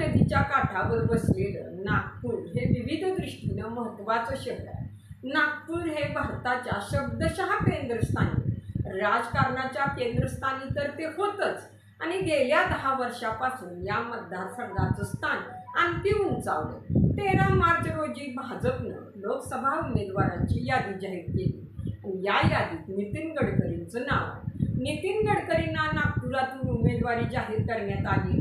नदीच्या काठावर बसलेलं नागपूर हे विविध दृष्टीनं महत्त्वाचं शहर आहे. नागपूर हे भारताच्या शब्दशः केंद्रस्थानी, राजकारणाच्या केंद्रस्थानी तर ते होतच, आणि गेल्या 10 वर्षापासून या मतदारसंघाचं स्थान आणखी उंचावलं. 13 मार्च रोजी भाजपनं लोकसभा उमेदवारांची यादी जाहीर केली. या यादीत नितीन गडकरींचं नाव आहे. नितीन गडकरींना नागपुरातून उमेदवारी जाहीर करण्यात आली.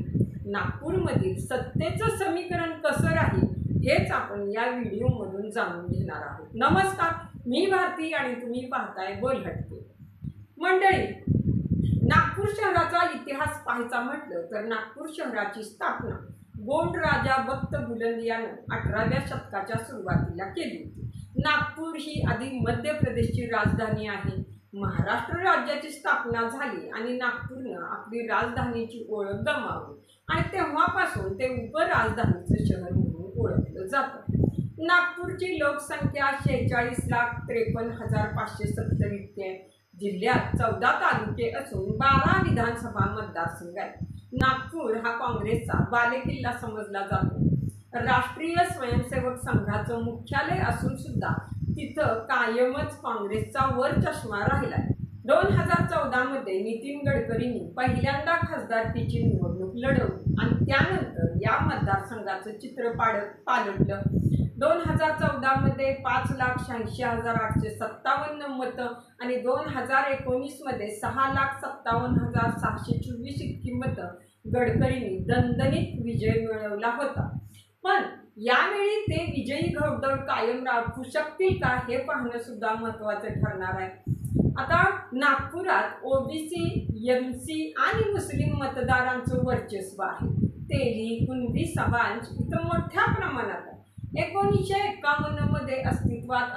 नागपूरमधील सत्तेचं समीकरण कसं राहील हेच आपण या व्हिडिओमधून जाणून घेणार आहोत. नमस्कार, मी भारती आणि तुम्ही पाहताय बोल हटके. मंडळी, नागपूर शहराचा इतिहास पाहायचा म्हटलं तर नागपूर शहराची स्थापना गोंड राजा बख्त बुलंद यानं 18व्या शतकाच्या सुरुवातीला केली होती. नागपूर ही आधी मध्य प्रदेशची राजधानी आहे. महाराष्ट्र राज्याची स्थापना झाली आणि नागपूरनं आपली राजधानीची ओळख गमावली आणि तेव्हापासून ते उपराजधानीचं शहर म्हणून ओळखलं जातं. नागपूरची लोकसंख्या 46,53,570 इतकी आहे. जिल्ह्यात 14 तालुके असून 12 विधानसभा मतदारसंघ आहेत. नागपूर हा काँग्रेसचा बालेकिल्ला समजला जातो. राष्ट्रीय स्वयंसेवक संघाचं मुख्यालय असून सुद्धा तिथं कायमच काँग्रेसचा वर चष्मा राहिलाय. 2014 मध्ये नितीन गडकरींनी पहिल्यांदा खासदारकीची निवडणूक लढवली आणि त्यानंतर या मतदारसंघाचं चित्र पालटलं. 2014 मध्ये 5,86,857 मतं आणि 2019 मध्ये 6,57,624 इतकी मतं गडकरींनी दणदणीत विजय मिळवला होता. पण यावेळी ते विजयी घोडदौड कायम राखू शकतील का हे पाहणं सुद्धा महत्त्वाचं ठरणार आहे. आता नागपुरात ओबीसी, एमसी आणि मुस्लिम मतदारांचं वर्चस्व आहे. तेली, कुणबी समाज इथं मोठ्या प्रमाणात आहे. 1951 मध्ये अस्तित्वात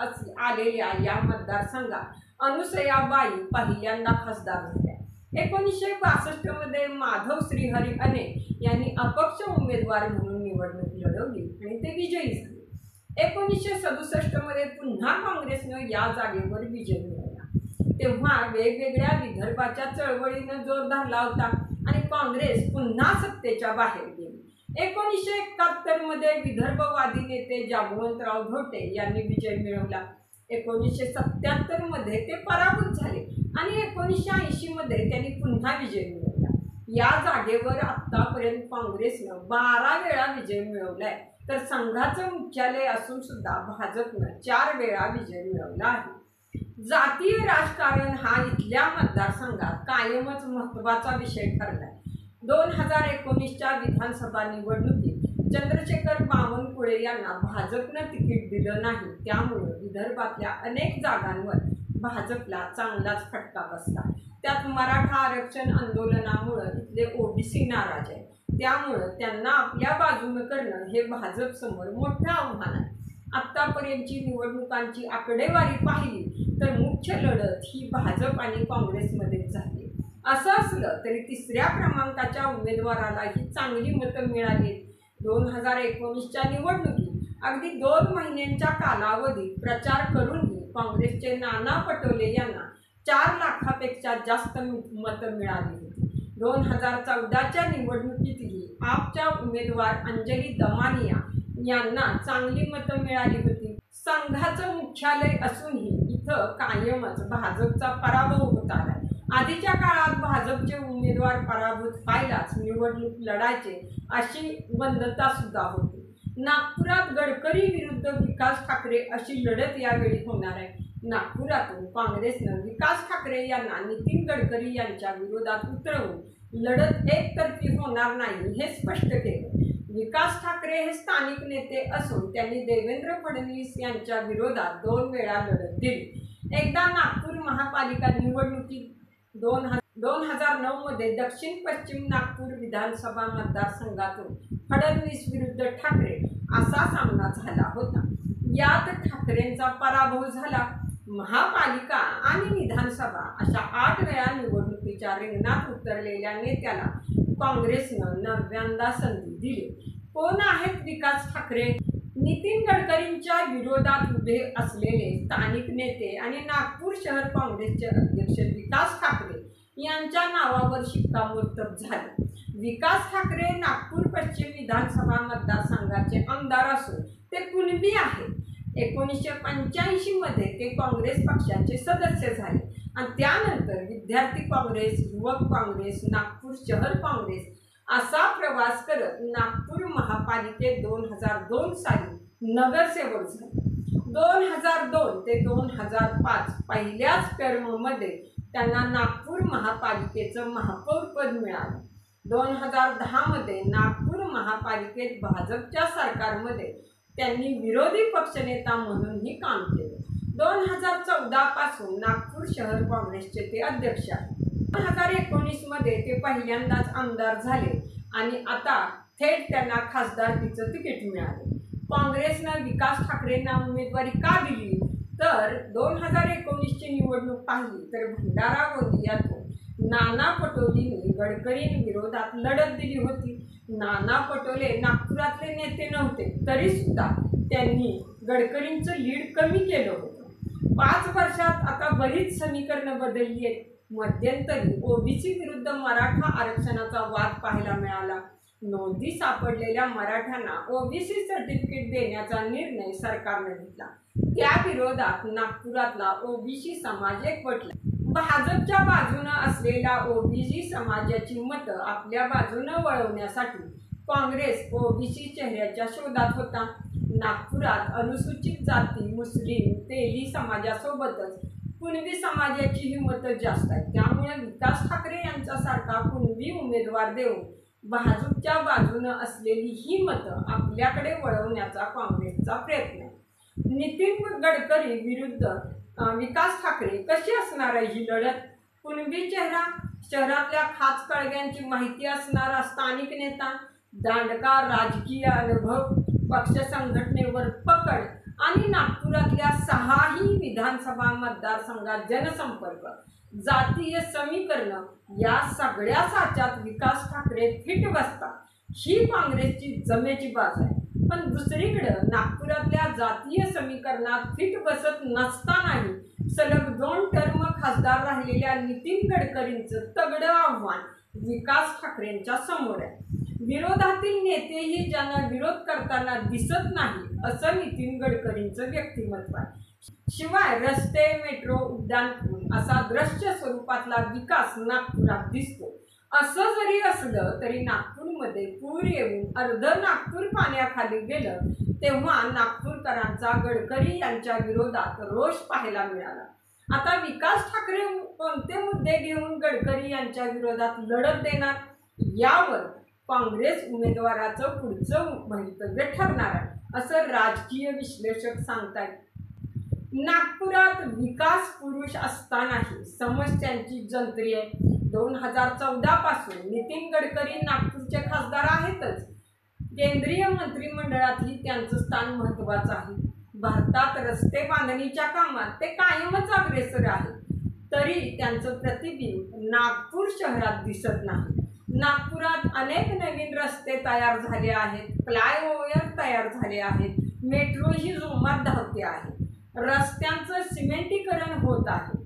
आलेल्या या मतदारसंघात अनुसयाबाई पहिल्यांदा खासदार झाल्या. 1962 मध्ये माधव श्रीहरी अने यांनी अपक्ष उमेदवार म्हणून निवडणूक लढवली आणि ते विजयी झाले. 1967 मध्ये पुन्हा काँग्रेसनं या जागेवर विजय मिळवला. तेव्हा वेगवेगळ्या विदर्भाच्या चळवळीनं जोर धरला होता आणि काँग्रेस पुन्हा सत्तेच्या बाहेर गेली. 1971 मध्ये विदर्भवादी नेते जागवंतराव धोटे यांनी विजय मिळवला. 1977 मध्ये ते पराभूत झाले आणि 1980 मध्ये त्यांनी पुन्हा विजय मिळवला. या जागेवर आतापर्यंत काँग्रेसनं 12 वेळा विजय मिळवलाय, तर संघाचं मुख्यालय असून सुद्धा भाजपनं 4 वेळा विजय मिळवला आहे. जातीय राजकारण हा इथल्या मतदारसंघात कायमच महत्त्वाचा विषय ठरलाय. 2019च्या विधानसभा निवडणुकीत चंद्रशेखर बावनकुळे यांना भाजपनं तिकीट दिलं नाही. त्यामुळे विदर्भातल्या अनेक जागांवर भाजपला चांगलाच फटका बसला. त्यात मराठा आरक्षण आंदोलनामुळे इथले ओबीसी नाराज आहे. त्यामुळं त्यांना आपल्या बाजूनं करणं हे भाजपसमोर मोठं आव्हान आहे. आत्तापर्यंतची निवडणुकांची आकडेवारी पाहिली तर मुख्य लढत ही भाजप आणि काँग्रेसमध्येच झाली. असं असलं तरी 3ऱ्या क्रमांकाच्या उमेदवारालाही चांगली मतं मिळाली. 2019च्या निवडणुकीत अगदी 2 महिन्यांच्या कालावधीत प्रचार करूनही काँग्रेसचे नाना पटोले यांना 4 लाखापेक्षा जास्त मतं मिळाली होती. 2014च्या निवडणुकीतही आपच्या उमेदवार अंजली दमानिया यांना चांगली मतं मिळाली होती. संघाचं मुख्यालय असूनही इथं कायमच भाजपचा पराभव होत आला. आधीच्या काळात भाजपचे उमेदवार पराभूत व्हायलाच निवडणूक लढायचे अशी बंधता सुद्धा होती. नागपुरात गडकरी विरुद्ध विकास ठाकरे अशी लढत यावेळी होणार आहे. नागपुरातून काँग्रेसनं विकास ठाकरे यांना नितीन गडकरी यांच्या विरोधात उतरवून लढत एकतर्फी होणार नाही हे स्पष्ट केलं. विकास ठाकरे हे स्थानिक नेते असून त्यांनी देवेंद्र फडणवीस यांच्या विरोधात 2 वेळा लढत दिली. एकदा नागपूर महापालिका निवडणुकीत 2009 मध्ये दक्षिण पश्चिम नागपूर विधानसभा मतदारसंघातून फडणवीस विरुद्ध ठाकरे असा सामना झाला होता. यात ठाकरेंचा पराभव झाला. महापालिका आणि विधानसभा अशा 8 वेळा निवडणुकीच्या रिंगणात उतरलेल्या नेत्याला काँग्रेसनं 9व्यांदा संधी दिली. कोण आहेत विकास ठाकरे? नितीन गडकरींच्या विरोधात उभे असलेले स्थानिक नेते आणि नागपूर शहर काँग्रेसचे अध्यक्ष विकास ठाकरे यांच्या नावावर शिक्कामोर्तब झाले. विकास ठाकरे नागपूर पश्चिम विधानसभा विधानसभा मतदारसंघाचे आमदार असून ते कुणबी आहेत. 1985 मध्ये ते काँग्रेस पक्षाचे सदस्य झाले आणि त्यानंतर विद्यार्थी काँग्रेस, युवक काँग्रेस, नागपूर शहर काँग्रेस असा प्रवास करत नागपूर महापालिकेत 2002 साली नगरसेवक झाले. 2002 ते 2005 पहिल्याच टर्ममध्ये त्यांना नागपूर महापालिकेचं महापौर पद मिळालं. 2010 मध्ये नागपूर महापालिकेत भाजपच्या सरकारमध्ये त्यांनी विरोधी पक्षनेता म्हणूनही काम केले. 2014 पासून नागपूर शहर काँग्रेसचे ते अध्यक्ष आहेत. 2019 मध्ये ते पहिल्यांदाच आमदार झाले आणि आता थेट त्यांना खासदारकीचं तिकीट मिळाले. काँग्रेसनं विकास ठाकरेंना उमेदवारी का दिली तर 2019ची निवडणूक पाहिली तर भंडारा गोंदियातून नाना पटोलेंनी गडकरींविरोधात लढत दिली होती. नाना पटोले नागपुरातले नेते नव्हते तरी सुद्धा त्यांनी गडकरींचं लीड कमी केलं होतं. 5 वर्षात आता बरीच समीकरणं बदलली आहेत. मध्यंतरी ओबीसी विरुद्ध मराठा आरक्षणाचा वाद पाहायला मिळाला. नोंदी सापडलेल्या मराठ्यांना ओबीसी सर्टिफिकेट देण्याचा निर्णय सरकारने घेतला. त्या विरोधात नागपुरातला ओबीसी समाज एकवटला. भाजपच्या बाजूने असलेल्या ओबीसी समाजाची मतं आपल्या बाजूने वळवण्यासाठी काँग्रेस ओबीसी चेहऱ्याच्या शोधात होता. नागपुरात अनुसूचित जाती, मुस्लिम, तेली समाजासोबतच कुणबी समाजाचीही मतं जास्त आहेत. त्यामुळे विकास ठाकरे यांच्यासारखा कुणबी उमेदवार देऊन भाजपच्या बाजूने असलेली ही मतं आपल्याकडे वळवण्याचा काँग्रेसचा प्रयत्न आहे. नितीन गडकरी विरुद्ध विकास ठाकरे कशी असणार आहे ही लढत? कुणबी चेहरा, शहरातल्या खाच कळग्यांची माहिती असणारा स्थानिक नेता, दांडका राजकीय अनुभव, पक्ष संघटनेवर पकड आणि नागपुरातल्या 6ही विधानसभा मतदारसंघात जनसंपर्क, जातीय समीकरण या सगळ्या साच्यात विकास ठाकरे फिट बसतात. ही काँग्रेसची जमेची बाजू आहे. पण दुसरीकडे नागपुरातल्या जातीय समीकरणात फिट बसत नसतानाही सलग 2 टर्म खासदार राहिलेल्या नितीन गडकरींचं तगडं आव्हान विकास ठाकरेंच्या समोर आहे. विरोधातील नेतेही ज्यांना विरोध करताना दिसत नाही असं नितीन गडकरींचं व्यक्तिमत्व आहे. शिवाय रस्ते, मेट्रो, उड्डाणपूल असा दृश्य स्वरूपातला विकास नागपुरात दिसतो. असं जरी असलं तरी नागपूरमध्ये पूर येऊन अर्ध नागपूर पाण्याखाली गेलं तेव्हा नागपूरकरांचा गडकरी यांच्या विरोधात रोष पाहायला मिळाला. आता विकास ठाकरे कोणते मुद्दे घेऊन गडकरी यांच्या विरोधात लढत देणार यावर काँग्रेस उमेदवाराचं पुढचं भवितव्य ठरणार आहे असं राजकीय विश्लेषक सांगतायत. नागपुरात विकास पुरुष असतानाही समस्यांची जंत्री आहे. 2014 पासून नितीन गडकरी नागपूरचे खासदार आहेतच. केंद्रीय मंत्रिमंडळातही त्यांचं स्थान महत्त्वाचं आहे. भारतात रस्ते बांधणीच्या कामात ते कायमच अग्रेसर आहेत. तरी त्यांचं प्रतिबिंब नागपूर शहरात दिसत नाही. नागपुरात अनेक नवीन रस्ते तयार झाले आहेत, फ्लायओव्हर तयार झाले आहेत, मेट्रो ही जोमात धावते आहे, रस्त्यांचं सिमेंटीकरण होत आहे.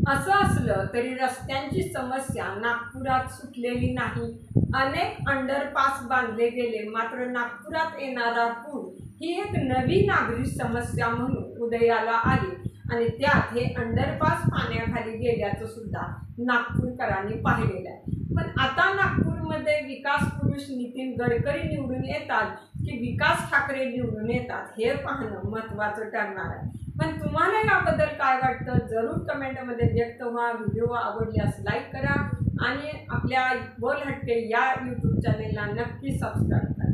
असं असलं तरी रस्त्यांची समस्या नागपुरात सुटलेली नाही. अनेक अंडरपास बांधले गेले मात्र नागपुरात येणारा पूर ही एक नवी नागरी समस्या म्हणून उदयाला आली आणि त्यात हे अंडरपास पाण्याखाली गेल्याचं सुद्धा नागपूरकरांनी पाहिलेलं आहे. पण आता नागपूरमध्ये विकास पुरुष नितीन गडकरी निवडून येतात की विकास ठाकरे निवडून येतात हे पाहणं महत्त्वाचं ठरणार आहे. पण तुम्हाला याबद्दल काय वाटतं जरूर कमेंटमध्ये व्यक्त व्हा. व्हिडिओ आवडल्यास लाईक करा आणि आपल्या बोल हटके या यूट्यूब चॅनेलला नक्की सबस्क्राईब करा.